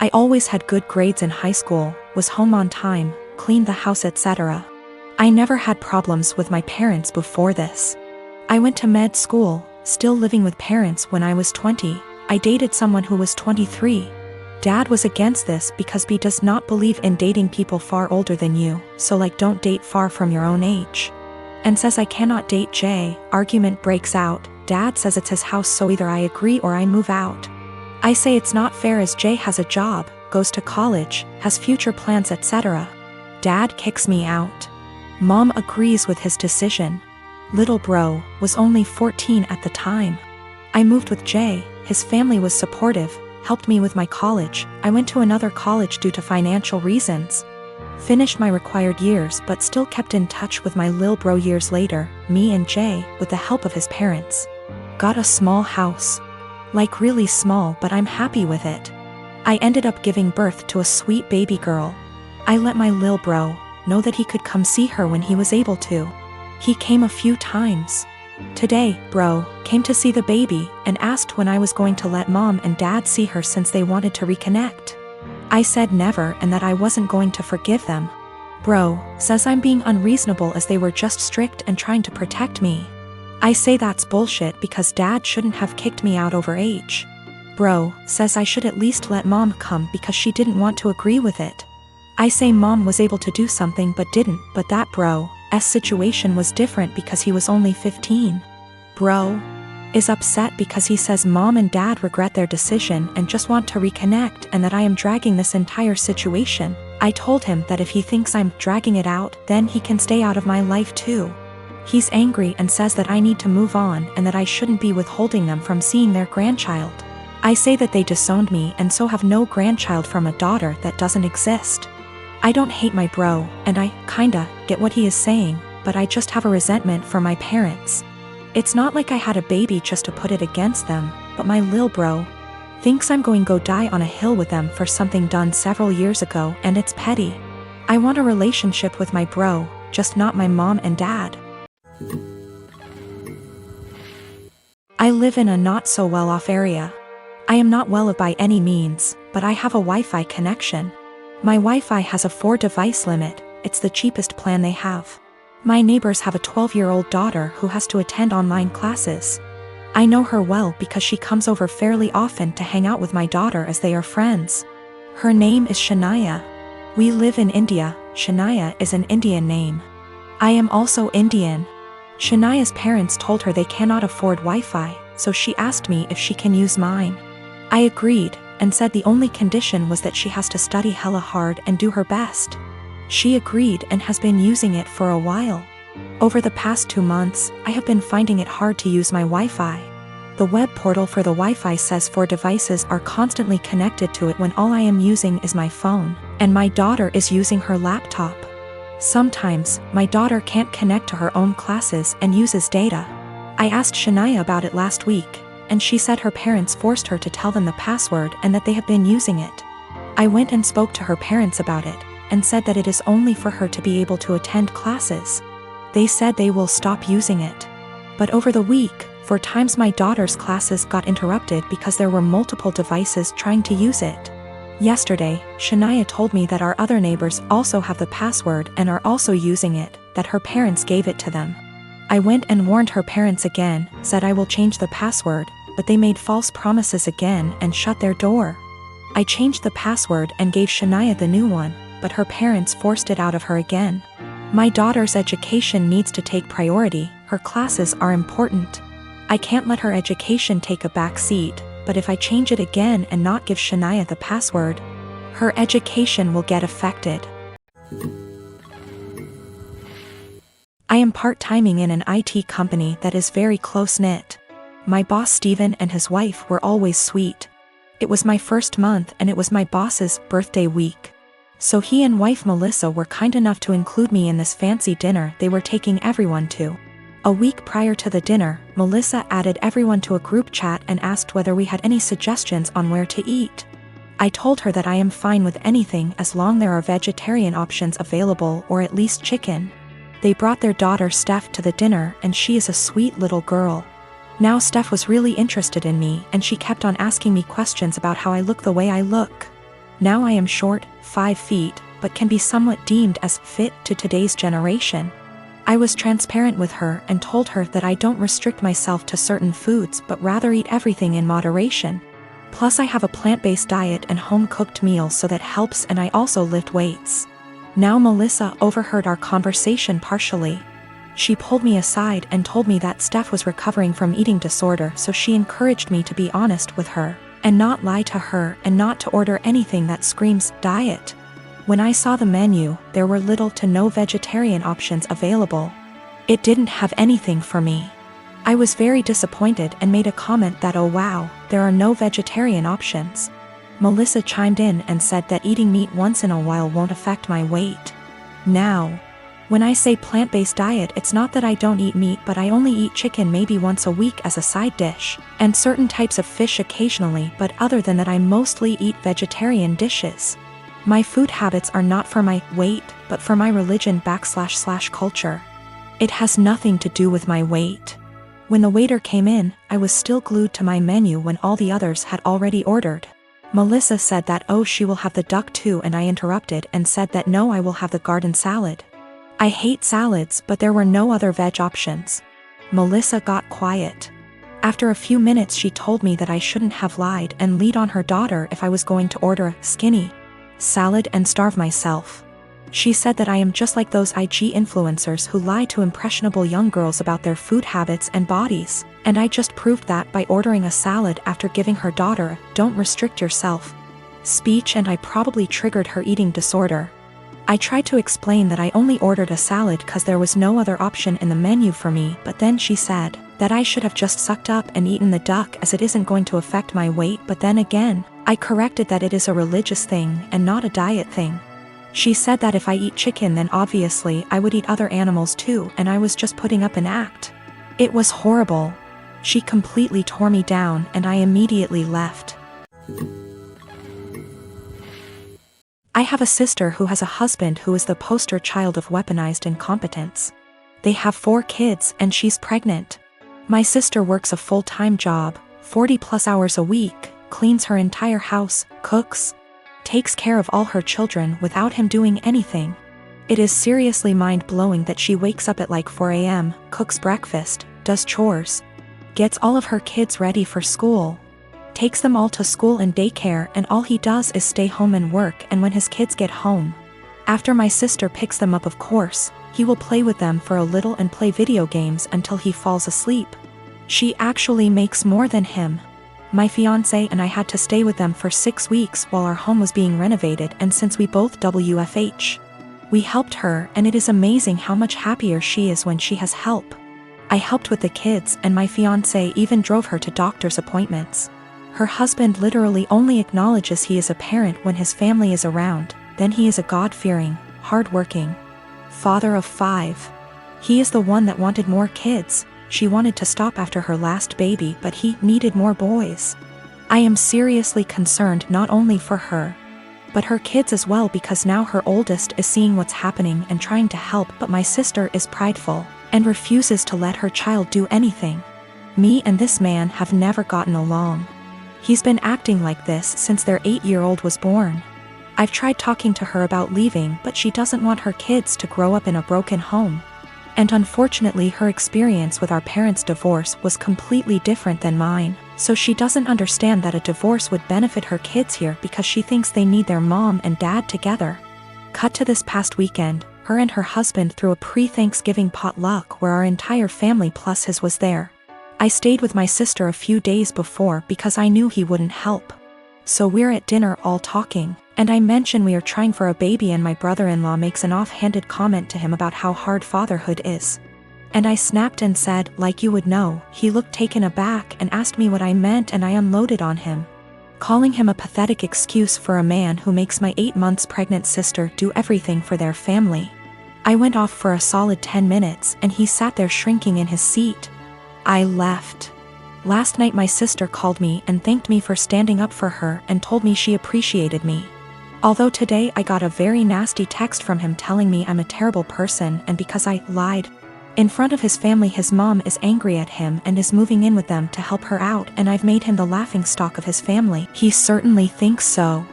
I always had good grades in high school, was home on time, cleaned the house, etc. I never had problems with my parents before this. I went to med school, still living with parents when I was 20. I dated someone who was 23. Dad was against this because he does not believe in dating people far older than you, so like don't date far from your own age. And says I cannot date Jay. Argument breaks out. Dad says it's his house, so either I agree or I move out. I say it's not fair as Jay has a job, goes to college, has future plans, etc. Dad kicks me out. Mom agrees with his decision. Little bro was only 14 at the time. I moved with Jay. His family was supportive, helped me with my college. I went to another college due to financial reasons. Finished my required years but still kept in touch with my lil bro years later. Me and Jay, with the help of his parents, got a small house. Like really small, but I'm happy with it. I ended up giving birth to a sweet baby girl. I let my lil bro know that he could come see her when he was able to. He came a few times. Today, bro came to see the baby and asked when I was going to let mom and dad see her since they wanted to reconnect. I said never and that I wasn't going to forgive them. Bro says I'm being unreasonable as they were just strict and trying to protect me. I say that's bullshit because dad shouldn't have kicked me out over age. Bro says I should at least let mom come because she didn't want to agree with it. I say mom was able to do something but didn't, but that bro's situation was different because he was only 15. Bro is upset because he says mom and dad regret their decision and just want to reconnect and that I am dragging this entire situation. I told him that if he thinks I'm dragging it out, then he can stay out of my life too. He's angry and says that I need to move on and that I shouldn't be withholding them from seeing their grandchild. I say that they disowned me and so have no grandchild from a daughter that doesn't exist. I don't hate my bro, and I kinda get what he is saying, but I just have a resentment for my parents. It's not like I had a baby just to put it against them, but my lil bro thinks I'm going to go die on a hill with them for something done several years ago, and it's petty. I want a relationship with my bro, just not my mom and dad. I live in a not so well-off area. I am not well by any means, but I have a Wi-Fi connection. My Wi-Fi has a 4-device limit. It's the cheapest plan they have. My neighbors have a 12-year-old daughter who has to attend online classes. I know her well because she comes over fairly often to hang out with my daughter as they are friends. Her name is Shania. We live in India. Shania is an Indian name. I am also Indian. Shania's parents told her they cannot afford Wi-Fi, so she asked me if she can use mine. I agreed, and said the only condition was that she has to study hella hard and do her best. She agreed and has been using it for a while. Over the past 2 months, I have been finding it hard to use my Wi-Fi. The web portal for the Wi-Fi says 4 devices are constantly connected to it when all I am using is my phone, and my daughter is using her laptop. Sometimes, my daughter can't connect to her own classes and uses data. I asked Shania about it last week, and she said her parents forced her to tell them the password and that they have been using it. I went and spoke to her parents about it, and said that it is only for her to be able to attend classes. They said they will stop using it. But over the week, 4 times my daughter's classes got interrupted because there were multiple devices trying to use it. Yesterday, Shania told me that our other neighbors also have the password and are also using it, that her parents gave it to them. I went and warned her parents again, said I will change the password, but they made false promises again and shut their door. I changed the password and gave Shania the new one, but her parents forced it out of her again. My daughter's education needs to take priority. Her classes are important. I can't let her education take a back seat, but if I change it again and not give Shania the password, her education will get affected. I am part-timing in an IT company that is very close-knit. My boss Steven and his wife were always sweet. It was my first month and it was my boss's birthday week. So he and wife Melissa were kind enough to include me in this fancy dinner they were taking everyone to. A week prior to the dinner, Melissa added everyone to a group chat and asked whether we had any suggestions on where to eat. I told her that I am fine with anything as long there are vegetarian options available or at least chicken. They brought their daughter Steph to the dinner and she is a sweet little girl. Now Steph was really interested in me and she kept on asking me questions about how I look the way I look. Now I am short, 5 feet, but can be somewhat deemed as fit to today's generation. I was transparent with her and told her that I don't restrict myself to certain foods but rather eat everything in moderation. Plus I have a plant-based diet and home-cooked meals, so that helps, and I also lift weights. Now Melissa overheard our conversation partially. She pulled me aside and told me that Steph was recovering from eating disorder, so she encouraged me to be honest with her and not lie to her and not to order anything that screams diet. When I saw the menu, there were little to no vegetarian options available. It didn't have anything for me. I was very disappointed and made a comment that, oh wow, there are no vegetarian options. Melissa chimed in and said that eating meat once in a while won't affect my weight. Now, when I say plant-based diet, it's not that I don't eat meat, but I only eat chicken maybe once a week as a side dish, and certain types of fish occasionally, but other than that I mostly eat vegetarian dishes. My food habits are not for my weight, but for my religion / culture. It has nothing to do with my weight. When the waiter came in, I was still glued to my menu when all the others had already ordered. Melissa said that, oh, she will have the duck too, and I interrupted and said that no, I will have the garden salad. I hate salads, but there were no other veg options. Melissa got quiet. After a few minutes she told me that I shouldn't have lied and lead on her daughter if I was going to order a skinny salad and starve myself. She said that I am just like those IG influencers who lie to impressionable young girls about their food habits and bodies, and I just proved that by ordering a salad after giving her daughter a "don't restrict yourself" speech, and I probably triggered her eating disorder. I tried to explain that I only ordered a salad because there was no other option in the menu for me, but then she said that I should have just sucked up and eaten the duck as it isn't going to affect my weight, but then again, I corrected that it is a religious thing and not a diet thing. She said that if I eat chicken then obviously I would eat other animals too, and I was just putting up an act. It was horrible. She completely tore me down and I immediately left. I have a sister who has a husband who is the poster child of weaponized incompetence. They have 4 kids and she's pregnant. My sister works a full-time job, 40+ hours a week, cleans her entire house, cooks, takes care of all her children without him doing anything. It is seriously mind-blowing that she wakes up at like 4 a.m., cooks breakfast, does chores, gets all of her kids ready for school, takes them all to school and daycare, and all he does is stay home and work. And when his kids get home, after my sister picks them up, of course, he will play with them for a little and play video games until he falls asleep. She actually makes more than him. My fiance and I had to stay with them for 6 weeks while our home was being renovated, and since we both WFH, we helped her, and it is amazing how much happier she is when she has help. I helped with the kids, and my fiance even drove her to doctor's appointments. Her husband literally only acknowledges he is a parent when his family is around, then he is a God-fearing, hard-working father of 5. He is the one that wanted more kids. She wanted to stop after her last baby, but he needed more boys. I am seriously concerned not only for her, but her kids as well, because now her oldest is seeing what's happening and trying to help, but my sister is prideful and refuses to let her child do anything. Me and this man have never gotten along. He's been acting like this since their 8-year-old was born. I've tried talking to her about leaving, but she doesn't want her kids to grow up in a broken home. And unfortunately her experience with our parents' divorce was completely different than mine, so she doesn't understand that a divorce would benefit her kids here because she thinks they need their mom and dad together. Cut to this past weekend, her and her husband threw a pre-Thanksgiving potluck where our entire family plus his was there. I stayed with my sister a few days before because I knew he wouldn't help. So we're at dinner all talking, and I mention we are trying for a baby, and my brother-in-law makes an offhanded comment to him about how hard fatherhood is. And I snapped and said, like you would know. He looked taken aback and asked me what I meant, and I unloaded on him, calling him a pathetic excuse for a man who makes my 8 months pregnant sister do everything for their family. I went off for a solid 10 minutes and he sat there shrinking in his seat. I left. Last night my sister called me and thanked me for standing up for her and told me she appreciated me. Although today I got a very nasty text from him telling me I'm a terrible person, and because I lied in front of his family, his mom is angry at him and is moving in with them to help her out, and I've made him the laughingstock of his family. He certainly thinks so.